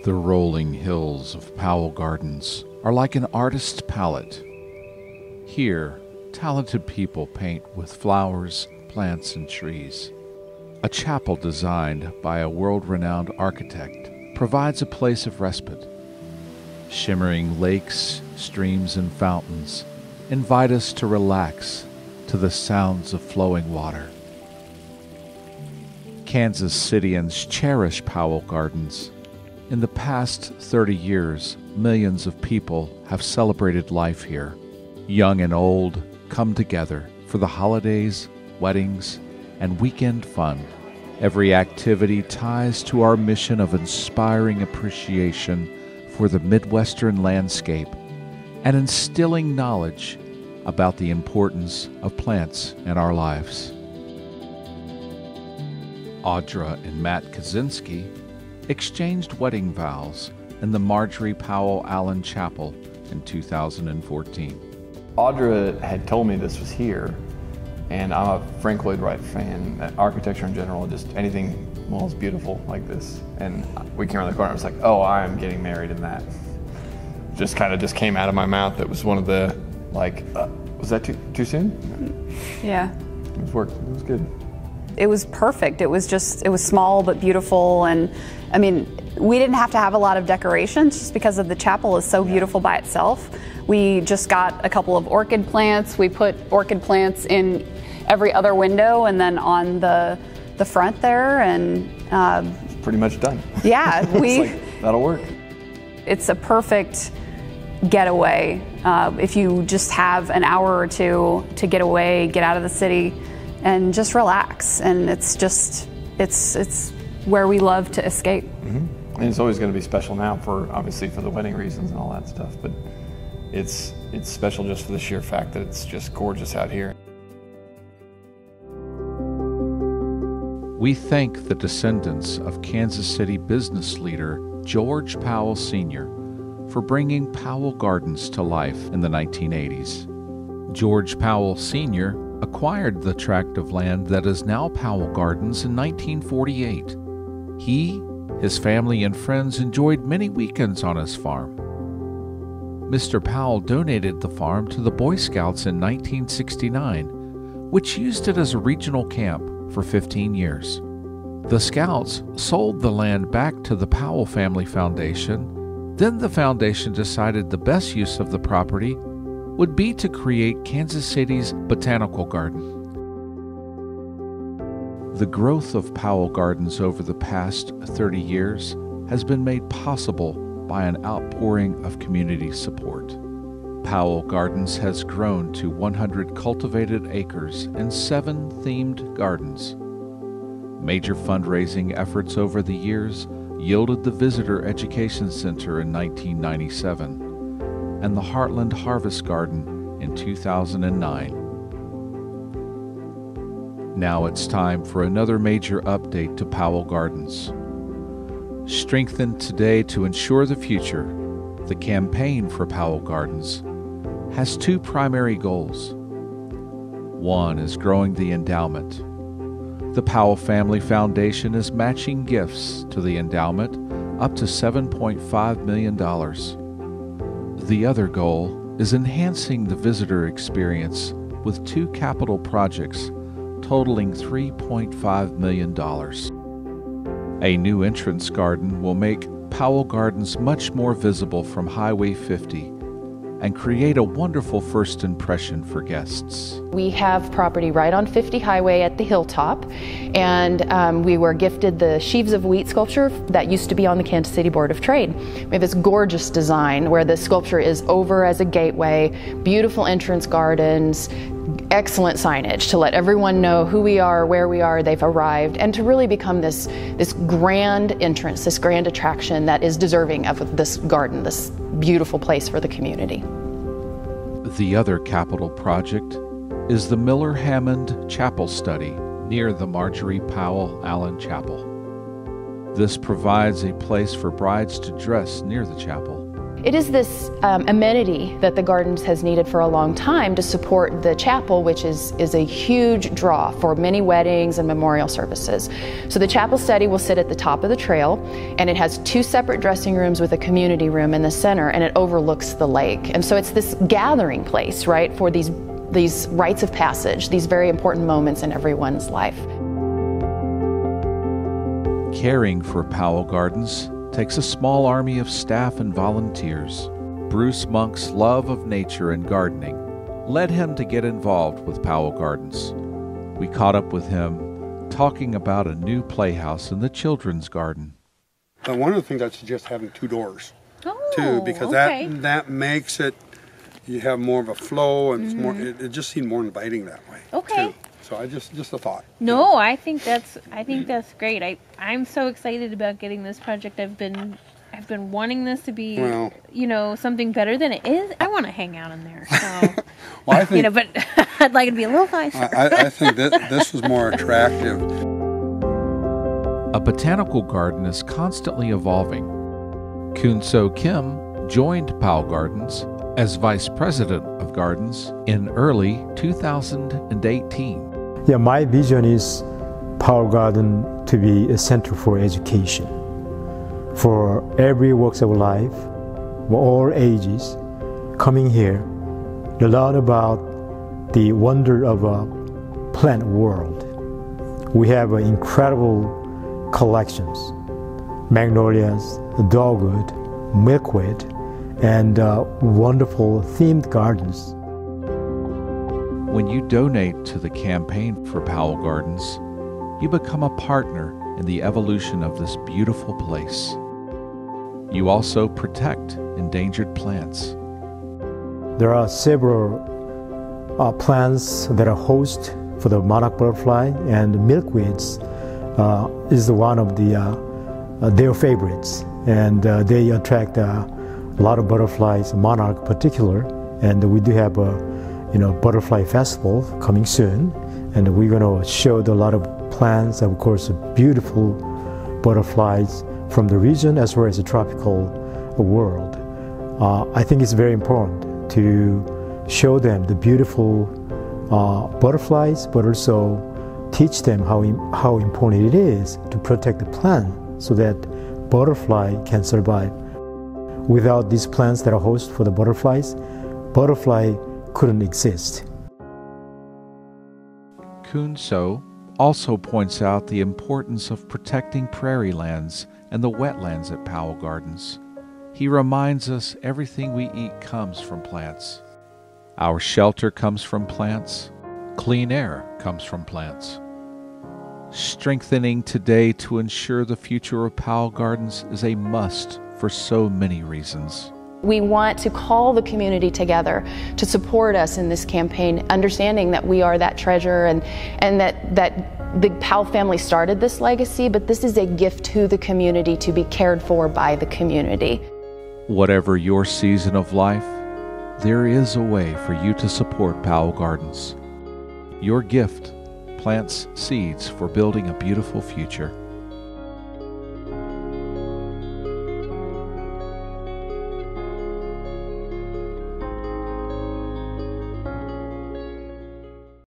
The rolling hills of Powell Gardens are like an artist's palette. Here, talented people paint with flowers, plants, and trees. A chapel designed by a world-renowned architect provides a place of respite. Shimmering lakes, streams, and fountains invite us to relax to the sounds of flowing water. Kansas Cityans cherish Powell Gardens. In the past 30 years, millions of people have celebrated life here. Young and old come together for the holidays, weddings, and weekend fun. Every activity ties to our mission of inspiring appreciation for the Midwestern landscape and instilling knowledge about the importance of plants in our lives. Audra and Matt Kaczynski exchanged wedding vows in the Marjorie Powell Allen Chapel in 2014. Audra had told me this was here, and I'm a Frank Lloyd Wright fan. Architecture in general, just anything, well, is beautiful like this. And we came around the corner, I was like, oh, I am getting married in that. Just kind of just came out of my mouth. It was one of the, like, was that too soon? Yeah. It was good. It was perfect. It was small but beautiful, and I mean, we didn't have to have a lot of decorations just because of the chapel is so beautiful by itself. We just got a couple of orchid plants. We put orchid plants in every other window and then on the front there, and it's pretty much done. Yeah, that'll work. It's a perfect getaway if you just have an hour or two to get away, get out of the city, and just relax. And it's where we love to escape. Mm-hmm. And it's always going to be special now obviously for the wedding reasons and all that stuff, but it's special just for the sheer fact that it's just gorgeous out here. We thank the descendants of Kansas City business leader George Powell Sr. for bringing Powell Gardens to life in the 1980s. George Powell Sr. acquired the tract of land that is now Powell Gardens in 1948. He, his family, and friends enjoyed many weekends on his farm. Mr. Powell donated the farm to the Boy Scouts in 1969, which used it as a regional camp for 15 years. The Scouts sold the land back to the Powell Family Foundation. Then the foundation decided the best use of the property would be to create Kansas City's Botanical Garden. The growth of Powell Gardens over the past 30 years has been made possible by an outpouring of community support. Powell Gardens has grown to 100 cultivated acres and 7 themed gardens. Major fundraising efforts over the years yielded the Visitor Education Center in 1997 and the Heartland Harvest Garden in 2009. Now it's time for another major update to Powell Gardens. Strengthened today to ensure the future, the campaign for Powell Gardens has 2 primary goals. One is growing the endowment. The Powell Family Foundation is matching gifts to the endowment up to $7.5 million. The other goal is enhancing the visitor experience with 2 capital projects totaling $3.5 million. A new entrance garden will make Powell Gardens much more visible from Highway 50 and create a wonderful first impression for guests. We have property right on 50 Highway at the hilltop, and we were gifted the sheaves of wheat sculpture that used to be on the Kansas City Board of Trade. We have this gorgeous design where the sculpture is over as a gateway, beautiful entrance gardens, excellent signage to let everyone know who we are, where we are, they've arrived, and to really become this grand entrance, this grand attraction that is deserving of this garden, this beautiful place for the community. The other capital project is the Miller Hammond Chapel Study near the Marjorie Powell Allen Chapel. This provides a place for brides to dress near the chapel. It is this amenity that the Gardens has needed for a long time to support the chapel, which is a huge draw for many weddings and memorial services. So the chapel study will sit at the top of the trail, and it has 2 separate dressing rooms with a community room in the center, and it overlooks the lake. And so it's this gathering place, right, for these rites of passage, these very important moments in everyone's life. Caring for Powell Gardens takes a small army of staff and volunteers. Bruce Monk's love of nature and gardening led him to get involved with Powell Gardens. We caught up with him talking about a new playhouse in the children's garden. One of the things I suggest having 2 doors too, because okay. that makes it, you have more of a flow, and it's more, it just seemed more inviting that way. Okay. Too. So just a thought. No, I think that's great. I'm so excited about getting this project. I've been wanting this to be, something better than it is. I want to hang out in there. So, well, I think, but I'd like it to be a little nicer. I think that this is more attractive. A botanical garden is constantly evolving. Kun-So Kim joined Powell Gardens as Vice President of Gardens in early 2018. Yeah, my vision is Powell Garden to be a center for education for every walks of life, for all ages, coming here to learn about the wonder of a plant world. We have incredible collections: magnolias, dogwood, milkweed, and wonderful themed gardens. When you donate to the campaign for Powell Gardens, you become a partner in the evolution of this beautiful place. You also protect endangered plants. There are several plants that are host for the monarch butterfly, and milkweeds is one of their favorites, and they attract a lot of butterflies, monarch in particular, and we do have a butterfly festival coming soon, and we're going to show a lot of plants, of course, beautiful butterflies from the region as well as the tropical world. I think it's very important to show them the beautiful butterflies, but also teach them how important it is to protect the plant so that butterfly can survive. Without these plants that are host for the butterflies, butterfly couldn't exist. Kun-So also points out the importance of protecting prairie lands and the wetlands at Powell Gardens. He reminds us everything we eat comes from plants. Our shelter comes from plants. Clean air comes from plants. Strengthening today to ensure the future of Powell Gardens is a must for so many reasons. We want to call the community together to support us in this campaign, understanding that we are that treasure and that the Powell family started this legacy, but this is a gift to the community to be cared for by the community. Whatever your season of life, there is a way for you to support Powell Gardens. Your gift plants seeds for building a beautiful future.